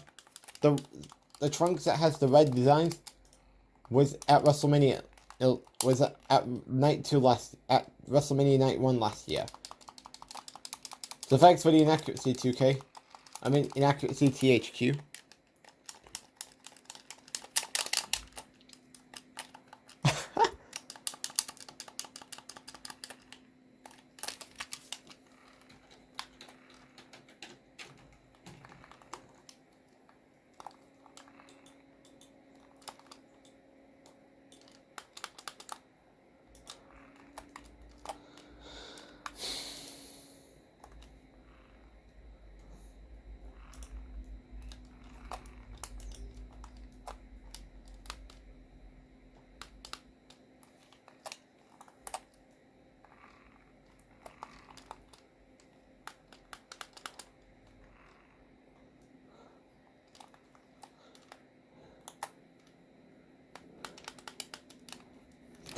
the trunks that has the red designs was at WrestleMania. It was at night 2 at WrestleMania Night 1 last year. So thanks for the inaccuracy, 2K. I mean, inaccuracy, THQ.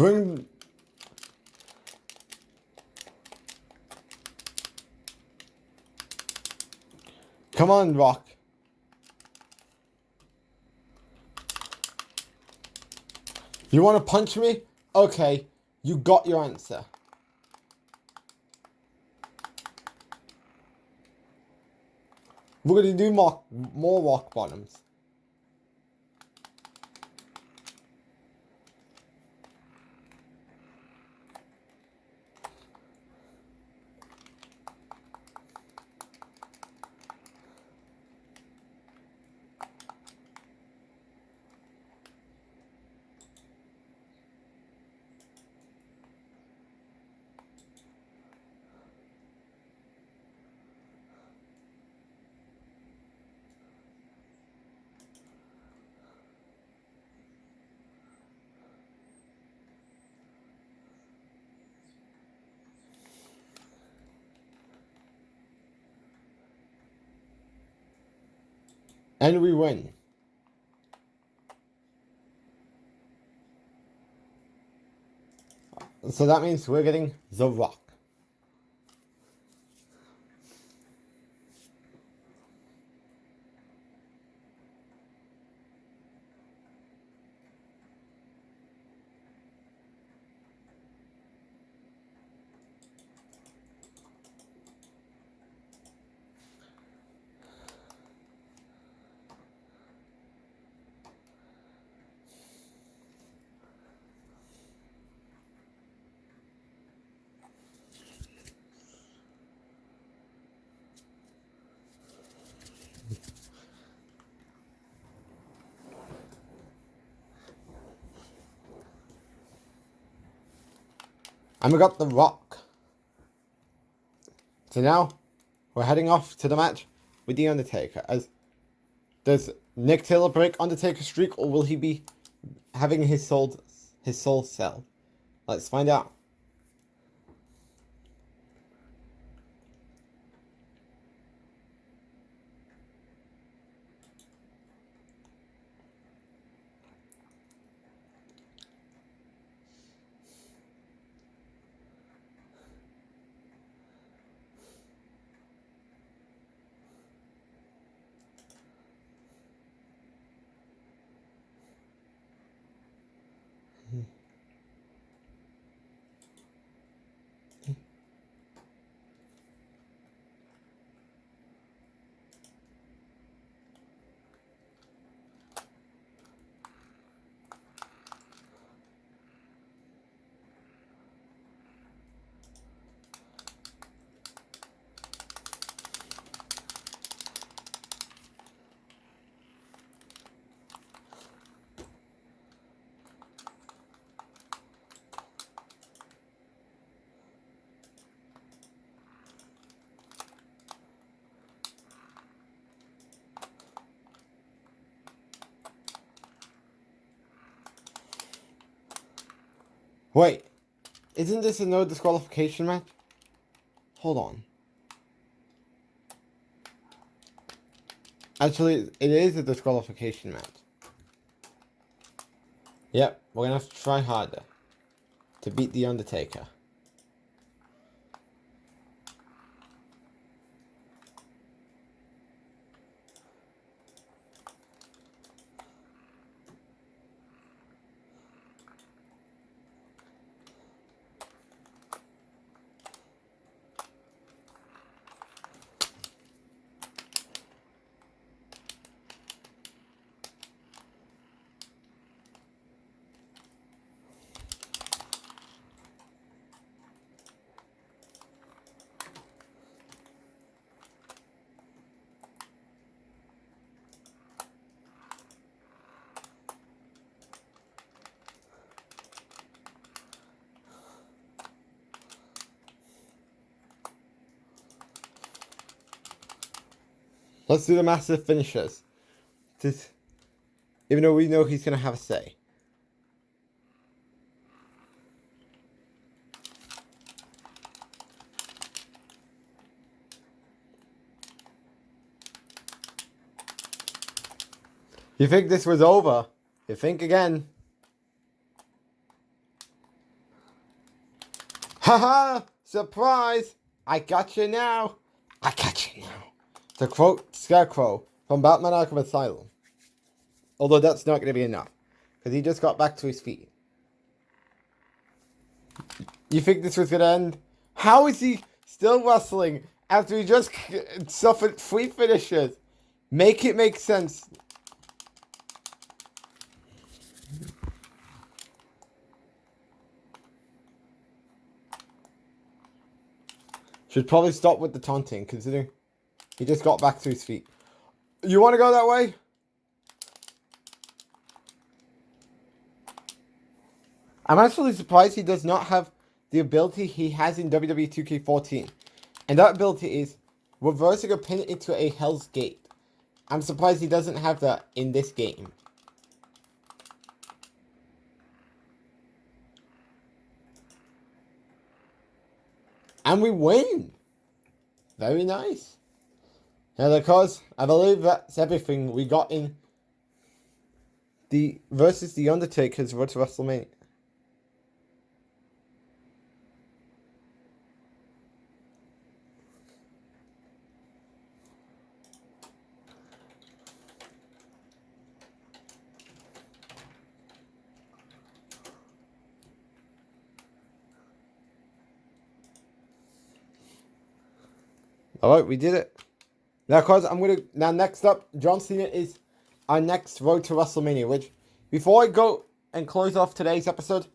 Bring... Come on, Rock. You want to punch me? Okay, you got your answer. We're going to do more rock bottoms. And we win. So that means we're getting The Rock. And we got The Rock. So now, we're heading off to the match with The Undertaker. Does Nick Taylor break Undertaker's streak, or will he be having his soul sell? Let's find out. Wait, isn't this a no disqualification match? Hold on. Actually, it is a disqualification match. Yep, we're gonna have to try harder to beat The Undertaker. Let's do the massive finishers. Even though we know he's gonna have a say. You think this was over? You think again? Haha! Surprise! I got you now. I got you now. To quote Scarecrow from Batman Arkham Asylum. Although that's not going to be enough. Because he just got back to his feet. You think this was going to end? How is he still wrestling after he just suffered 3 finishes? Make it make sense. Should probably stop with the taunting, considering he just got back to his feet. You want to go that way? I'm actually surprised he does not have the ability he has in WWE 2K14. And that ability is reversing a pin into a Hell's Gate. I'm surprised he doesn't have that in this game. And we win! Very nice. And of course, I believe that's everything we got in the versus the Undertaker's Road to WrestleMania. Alright, we did it. Now, of course, next up, John Cena is our next Road to WrestleMania, which, before I go and close off today's episode,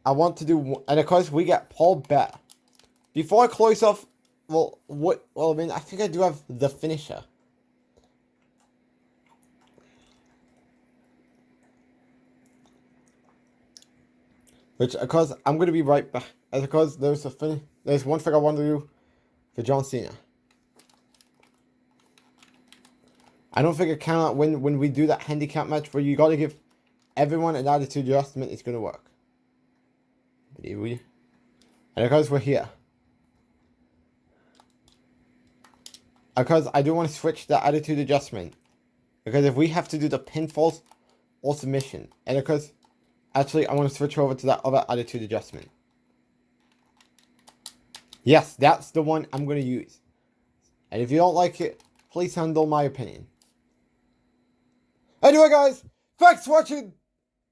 I want to do, and of course, we get Paul Bear. Before I close off, I think I do have the finisher. Which, of course, I'm going to be right back. As of course, there's one thing I want to do for John Cena. I don't think I cannot win when we do that handicap match where you got to give everyone an attitude adjustment. It's going to work. And of course, we're here. Because I do want to switch the attitude adjustment. Because if we have to do the pinfalls or submission. And of course, actually, I want to switch over to that other attitude adjustment. Yes, that's the one I'm going to use. And if you don't like it, please handle my opinion. Anyway, guys, thanks for watching.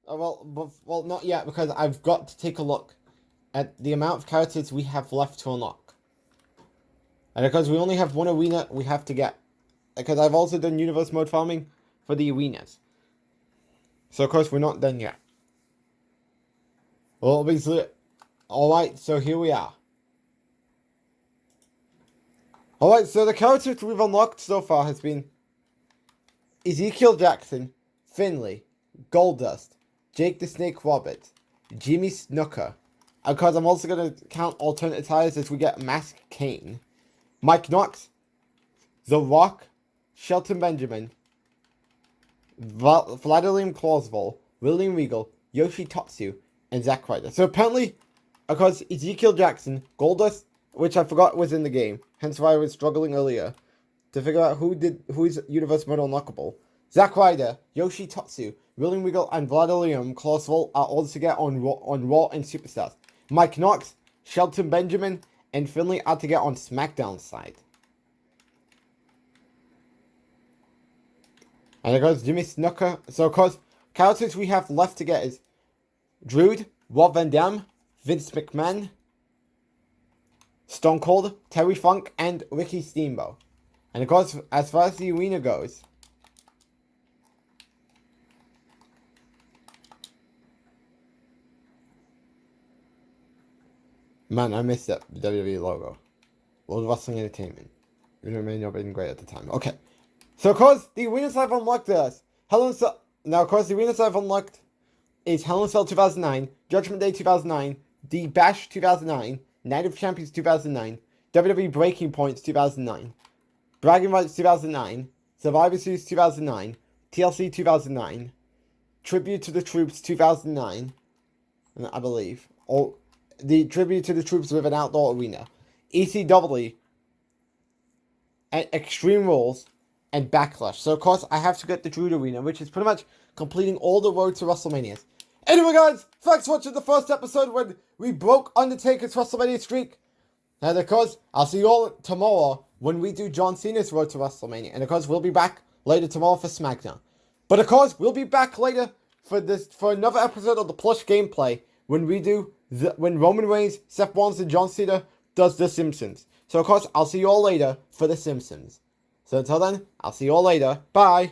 Well, not yet, because I've got to take a look at the amount of characters we have left to unlock. And because we only have one arena we have to get. Because I've also done universe mode farming for the arenas. So, of course, we're not done yet. Well, obviously, alright, so here we are. Alright, so the characters we've unlocked so far has been Ezekiel Jackson, Finlay, Goldust, Jake the Snake Roberts, Jimmy Snooker. Of course, I'm also going to count alternate tires as we get Mask Kane, Mike Knox, The Rock, Shelton Benjamin, Vladimir Clausville, William Regal, Yoshi Tatsu, and Zack Ryder. So apparently, of course, Ezekiel Jackson, Goldust, which I forgot was in the game, hence why I was struggling earlier to figure out who's Universe Mode unlockable. Zack Ryder, Yoshi Tatsu, William Regal, and Vladimir Clausville are all to get on Raw and Superstars. Mike Knox, Shelton Benjamin, and Finlay are to get on Smackdown side. And of course, Jimmy Snooker. So of course, characters we have left to get is Druid, Rob Van Dam, Vince McMahon, Stone Cold, Terry Funk, and Ricky Steamboat. And of course, as far as the arena goes, man, I missed that WWE logo. World Wrestling Entertainment. Even though it may not have been great at the time. Okay. So of course, the arenas I've unlocked is now of course the arenas I've unlocked is Hell in a Cell 2009, Judgment Day 2009, The Bash 2009, Night of Champions 2009, WWE Breaking Points 2009, Bragging Rights 2009, Survivor Series 2009, TLC 2009, Tribute to the Troops 2009, I believe, or the Tribute to the Troops with an outdoor arena, ECW, and Extreme Rules, and Backlash. So of course I have to get the Druid Arena, which is pretty much completing all the Road to WrestleManias. Anyway, guys, thanks for watching the first episode when we broke Undertaker's WrestleMania streak. And of course, I'll see you all tomorrow when we do John Cena's Road to WrestleMania. And of course, we'll be back later tomorrow for Smackdown. But of course, we'll be back later for another episode of the plush gameplay when we do when Roman Reigns, Seth Rollins, and John Cena does The Simpsons. So of course, I'll see you all later for The Simpsons. So until then, I'll see you all later. Bye.